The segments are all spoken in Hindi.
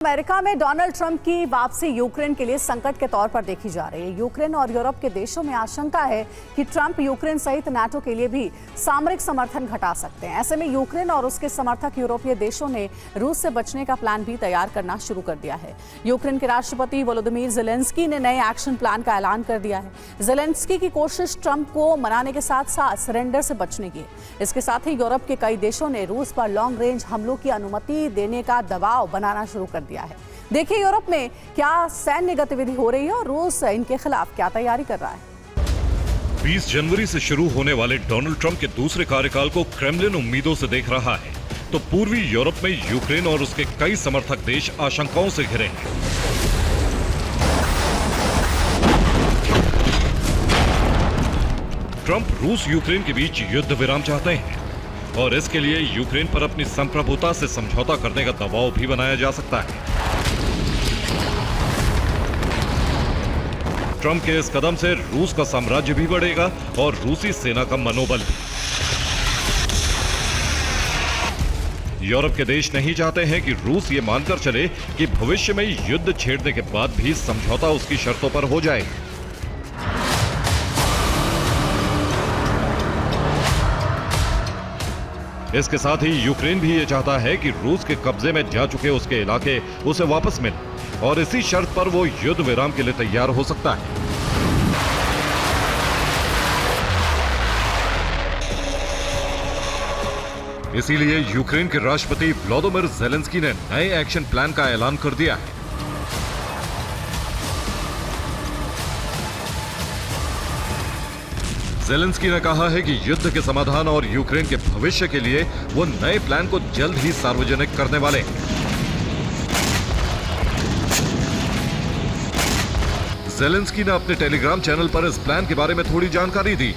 अमेरिका में डोनाल्ड ट्रंप की वापसी यूक्रेन के लिए संकट के तौर पर देखी जा रही है। यूक्रेन और यूरोप के देशों में आशंका है कि ट्रंप यूक्रेन सहित नाटो के लिए भी सामरिक समर्थन घटा सकते हैं। ऐसे में यूक्रेन और उसके समर्थक यूरोपीय देशों ने रूस से बचने का प्लान भी तैयार करना शुरू कर दिया है। यूक्रेन के राष्ट्रपति वोलोदिमीर ज़ेलेंस्की ने नए एक्शन प्लान का ऐलान कर दिया है। ज़ेलेंस्की की कोशिश ट्रंप को मनाने के साथ साथ सरेंडर से बचने की। इसके साथ ही यूरोप के कई देशों ने रूस पर लॉन्ग रेंज हमलों की अनुमति देने का दबाव बनाना शुरू कर दिया है। देखिए यूरोप में क्या सैन्य गतिविधि हो रही है और रूस इनके खिलाफ क्या तैयारी कर रहा है। 20 जनवरी से शुरू होने वाले डोनाल्ड ट्रंप के दूसरे कार्यकाल को क्रेमलिन उम्मीदों से देख रहा है, तो पूर्वी यूरोप में यूक्रेन और उसके कई समर्थक देश आशंकाओं से घिरे हैं। ट्रंप रूस यूक्रेन के बीच युद्ध विराम चाहते हैं और इसके लिए यूक्रेन पर अपनी संप्रभुता से समझौता करने का दबाव भी बनाया जा सकता है। ट्रंप के इस कदम से रूस का साम्राज्य भी बढ़ेगा और रूसी सेना का मनोबल भी। यूरोप के देश नहीं चाहते हैं कि रूस ये मानकर चले कि भविष्य में युद्ध छेड़ने के बाद भी समझौता उसकी शर्तों पर हो जाए। इसके साथ ही यूक्रेन भी ये चाहता है कि रूस के कब्जे में जा चुके उसके इलाके उसे वापस मिले और इसी शर्त पर वो युद्ध विराम के लिए तैयार हो सकता है। इसीलिए यूक्रेन के राष्ट्रपति व्लादिमीर ज़ेलेंस्की ने नए एक्शन प्लान का ऐलान कर दिया है। ज़ेलेंस्की ने कहा है कि युद्ध के समाधान और यूक्रेन के भविष्य के लिए वो नए प्लान को जल्द ही सार्वजनिक करने वाले हैं। ज़ेलेंस्की ने अपने टेलीग्राम चैनल पर इस प्लान के बारे में थोड़ी जानकारी दी।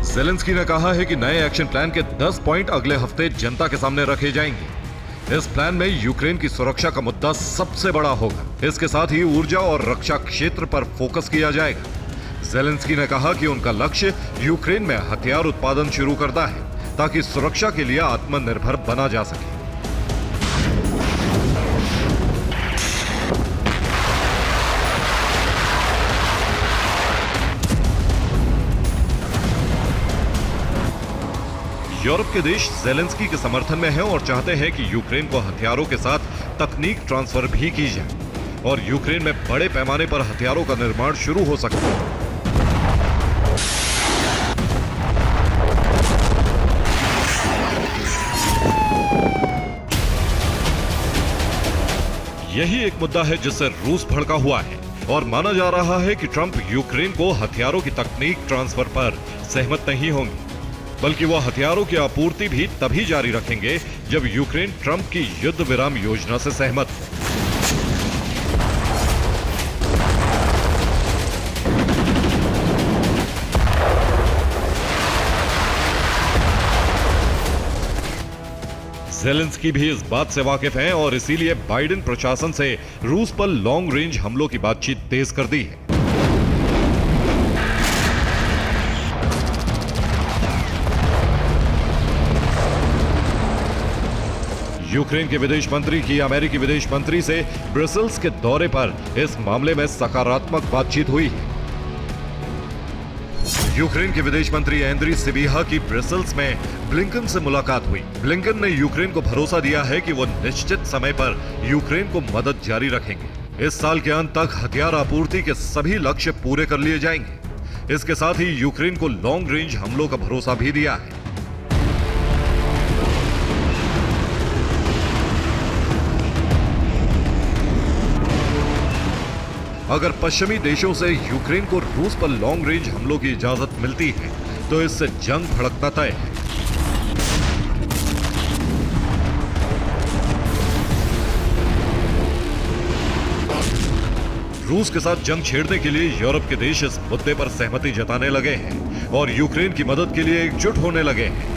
ज़ेलेंस्की ने कहा है कि नए एक्शन प्लान के 10 पॉइंट अगले हफ्ते जनता के सामने रखे जाएंगे। इस प्लान में यूक्रेन की सुरक्षा का मुद्दा सबसे बड़ा होगा। इसके साथ ही ऊर्जा और रक्षा क्षेत्र पर फोकस किया जाएगा। ज़ेलेंस्की ने कहा कि उनका लक्ष्य यूक्रेन में हथियार उत्पादन शुरू करना है ताकि सुरक्षा के लिए आत्मनिर्भर बना जा सके। यूरोप के देश ज़ेलेंस्की के समर्थन में हैं और चाहते हैं कि यूक्रेन को हथियारों के साथ तकनीक ट्रांसफर भी की जाए और यूक्रेन में बड़े पैमाने पर हथियारों का निर्माण शुरू हो सके। यही एक मुद्दा है जिससे रूस भड़का हुआ है और माना जा रहा है कि ट्रंप यूक्रेन को हथियारों की तकनीक ट्रांसफर पर सहमत नहीं होंगे, बल्कि वो हथियारों की आपूर्ति भी तभी जारी रखेंगे जब यूक्रेन ट्रंप की युद्ध विराम योजना से सहमत हो। ज़ेलेंस्की भी इस बात से वाकिफ हैं और इसीलिए बाइडेन प्रशासन से रूस पर लॉन्ग रेंज हमलों की बातचीत तेज कर दी है। यूक्रेन के विदेश मंत्री की अमेरिकी विदेश मंत्री से ब्रसेल्स के दौरे पर इस मामले में सकारात्मक बातचीत हुई है। यूक्रेन के विदेश मंत्री एंड्री सिबिहा की ब्रसेल्स में ब्लिंकन से मुलाकात हुई। ब्लिंकन ने यूक्रेन को भरोसा दिया है कि वो निश्चित समय पर यूक्रेन को मदद जारी रखेंगे। इस साल के अंत तक हथियार आपूर्ति के सभी लक्ष्य पूरे कर लिए जाएंगे। इसके साथ ही यूक्रेन को लॉन्ग रेंज हमलों का भरोसा भी दिया है। अगर पश्चिमी देशों से यूक्रेन को रूस पर लॉन्ग रेंज हमलों की इजाजत मिलती है तो इससे जंग भड़कना तय है। रूस के साथ जंग छेड़ने के लिए यूरोप के देश इस मुद्दे पर सहमति जताने लगे हैं और यूक्रेन की मदद के लिए एकजुट होने लगे हैं।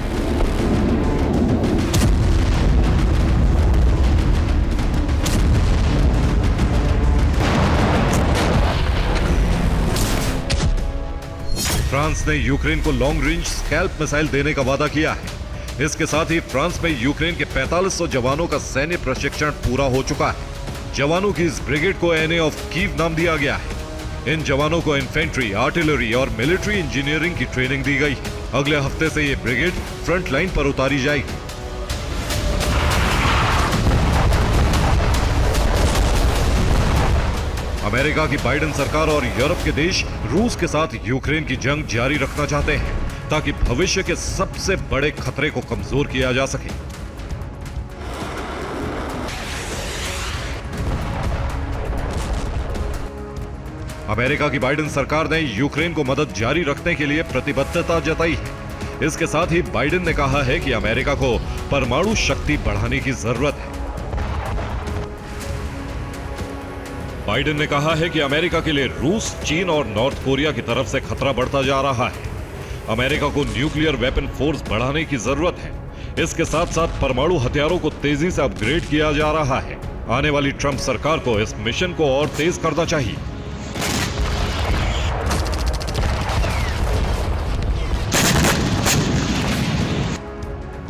फ्रांस ने यूक्रेन को लॉन्ग रेंज स्कैल्प मिसाइल देने का वादा किया है। इसके साथ ही फ्रांस में यूक्रेन के 4500 जवानों का सैन्य प्रशिक्षण पूरा हो चुका है। जवानों की इस ब्रिगेड को एनए ऑफ कीव नाम दिया गया है। इन जवानों को इन्फेंट्री, आर्टिलरी और मिलिट्री इंजीनियरिंग की ट्रेनिंग दी गई। अगले हफ्ते से ये ब्रिगेड फ्रंट लाइन पर उतारी जाएगी। अमेरिका की बाइडेन सरकार और यूरोप के देश रूस के साथ यूक्रेन की जंग जारी रखना चाहते हैं ताकि भविष्य के सबसे बड़े खतरे को कमजोर किया जा सके। अमेरिका की बाइडेन सरकार ने यूक्रेन को मदद जारी रखने के लिए प्रतिबद्धता जताई है। इसके साथ ही बाइडेन ने कहा है कि अमेरिका को परमाणु शक्ति बढ़ाने की जरूरत है। बाइडेन ने कहा है कि अमेरिका के लिए रूस, चीन और नॉर्थ कोरिया की तरफ से खतरा बढ़ता जा रहा है। अमेरिका को न्यूक्लियर वेपन फोर्स बढ़ाने की जरूरत है। इसके साथ साथ परमाणु हथियारों को तेजी से अपग्रेड किया जा रहा है। आने वाली ट्रंप सरकार को इस मिशन को और तेज करना चाहिए।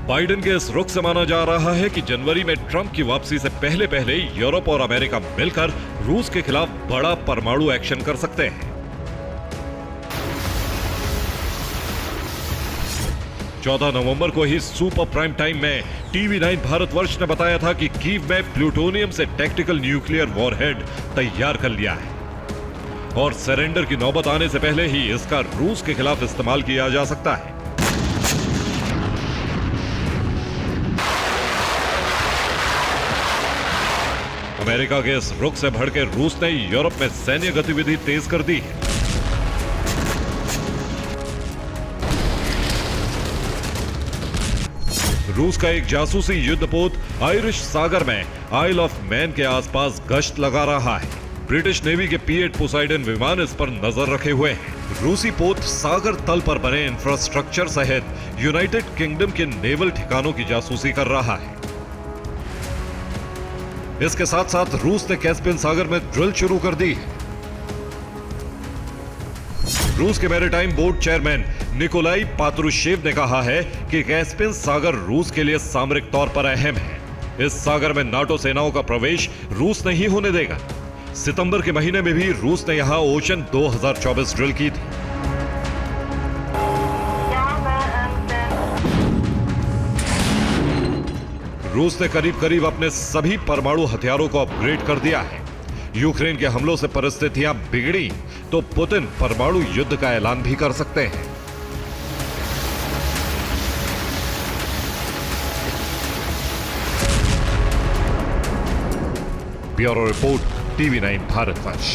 बाइडेन के इस रुख से माना जा रहा है कि जनवरी में ट्रंप की वापसी से पहले पहले यूरोप और अमेरिका मिलकर रूस के खिलाफ बड़ा परमाणु एक्शन कर सकते हैं। 14 नवंबर को ही सुपर प्राइम टाइम में TV9 भारतवर्ष ने बताया था कि कीव में प्लूटोनियम से टैक्टिकल न्यूक्लियर वॉरहेड तैयार कर लिया है और सरेंडर की नौबत आने से पहले ही इसका रूस के खिलाफ इस्तेमाल किया जा सकता है। अमेरिका के इस रुख से भड़के रूस ने यूरोप में सैन्य गतिविधि तेज कर दी है। रूस का एक जासूसी युद्धपोत आयरिश सागर में आइल ऑफ मैन के आसपास गश्त लगा रहा है। ब्रिटिश नेवी के P-8 पोसाइडन विमान इस पर नजर रखे हुए हैं। रूसी पोत सागर तल पर बने इंफ्रास्ट्रक्चर सहित यूनाइटेड किंगडम के नेवल ठिकानों की जासूसी कर रहा है। इसके साथ साथ रूस ने कैस्पियन सागर में ड्रिल शुरू कर दी है। रूस के maritime board chairman Nikolai Patrushev ने कहा है कि कैस्पियन सागर रूस के लिए सामरिक तौर पर अहम है। इस सागर में नाटो सेनाओं का प्रवेश रूस नहीं होने देगा। सितंबर के महीने में भी रूस ने यहां ओशन 2024 ड्रिल की थी। रूस ने करीब करीब अपने सभी परमाणु हथियारों को अपग्रेड कर दिया है। यूक्रेन के हमलों से परिस्थितियां बिगड़ी तो पुतिन परमाणु युद्ध का ऐलान भी कर सकते हैं। Bureau report, TV9 Bharatvarsh.